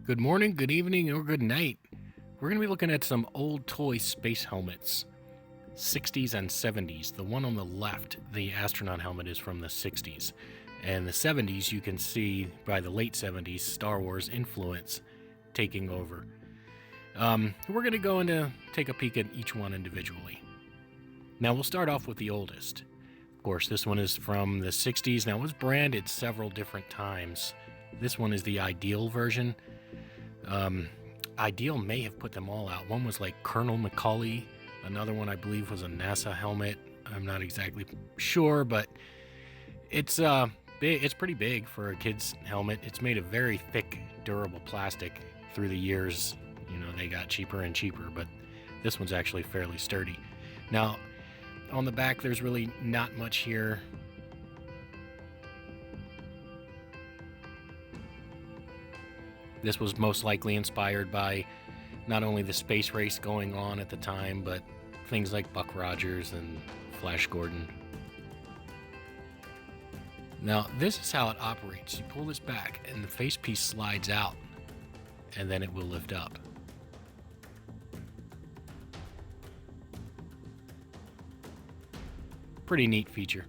Good morning, good evening, or good night. We're going to be looking at some old toy space helmets, 60s and 70s. The one on the left, the astronaut helmet, is from the 60s. And the 70s, you can see by the late 70s, Star Wars influence taking over. We're going to go into take a peek at each one individually. Now, we'll start off with the oldest. Of course, this one is from the 60s. Now, it was branded several different times. This one is the Ideal version. Ideal may have put them all out. One was like Colonel McCauley. Another one, I believe, was a NASA helmet. I'm not exactly sure, but it's big. It's pretty big for a kid's helmet. It's made of very thick, durable plastic. Through the years, they got cheaper and cheaper, but this one's actually fairly sturdy. Now, on the back, there's really not much here. This was most likely inspired by not only the space race going on at the time, but things like Buck Rogers and Flash Gordon. Now, this is how it operates. You pull this back, and the facepiece slides out, and then it will lift up. Pretty neat feature.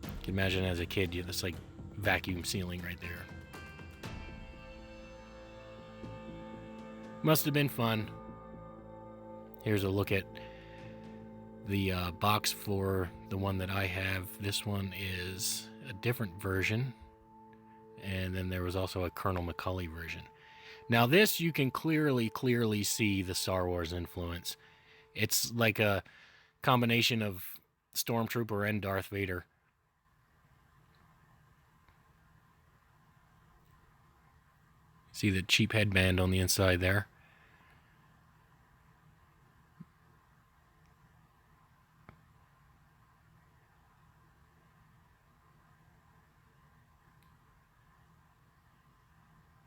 You can imagine as a kid, this like vacuum sealing right there. Must have been fun. Here's a look at the box for the one that I have. This one is a different version. And then there was also a Colonel McCauley version. Now this, you can clearly see the Star Wars influence. It's like a combination of Stormtrooper and Darth Vader. See the cheap headband on the inside there.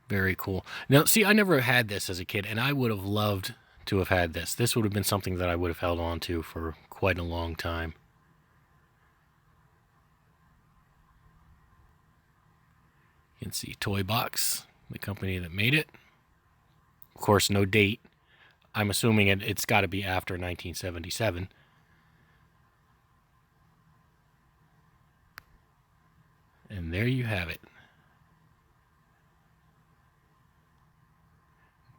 Very cool. Now, see, I never had this as a kid, and I would have loved to have had this. This would have been something that I would have held on to for quite a long time. You can see Toy Box, the company that made it. Of course, no date. I'm assuming it's got to be after 1977. And there you have it.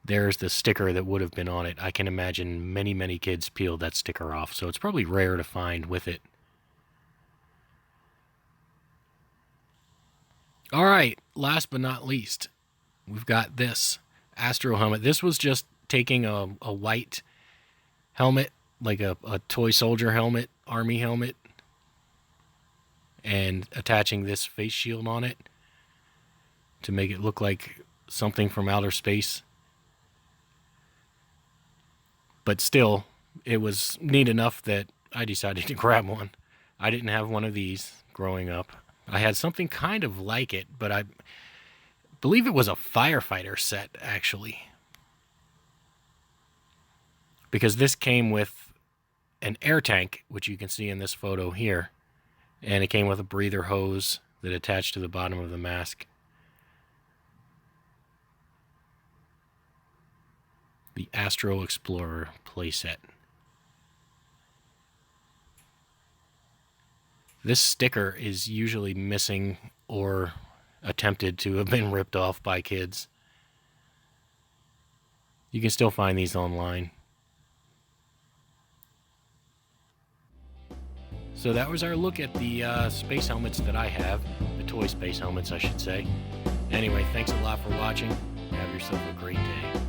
There's the sticker that would have been on it. I can imagine many kids peeled that sticker off, so it's probably rare to find with it. All right, last but not least, we've got this Astro helmet. This was just taking a white helmet, like a toy soldier helmet, army helmet, and attaching this face shield on it to make it look like something from outer space. But still, it was neat enough that I decided to grab one. I didn't have one of these growing up. I had something kind of like it, but I believe it was a firefighter set, actually. Because this came with an air tank, which you can see in this photo here. And it came with a breather hose that attached to the bottom of the mask. The Astro Explorer playset. This sticker is usually missing or attempted to have been ripped off by kids. You can still find these online. So that was our look at the space helmets that I have. The toy space helmets, I should say. Anyway, thanks a lot for watching. Have yourself a great day.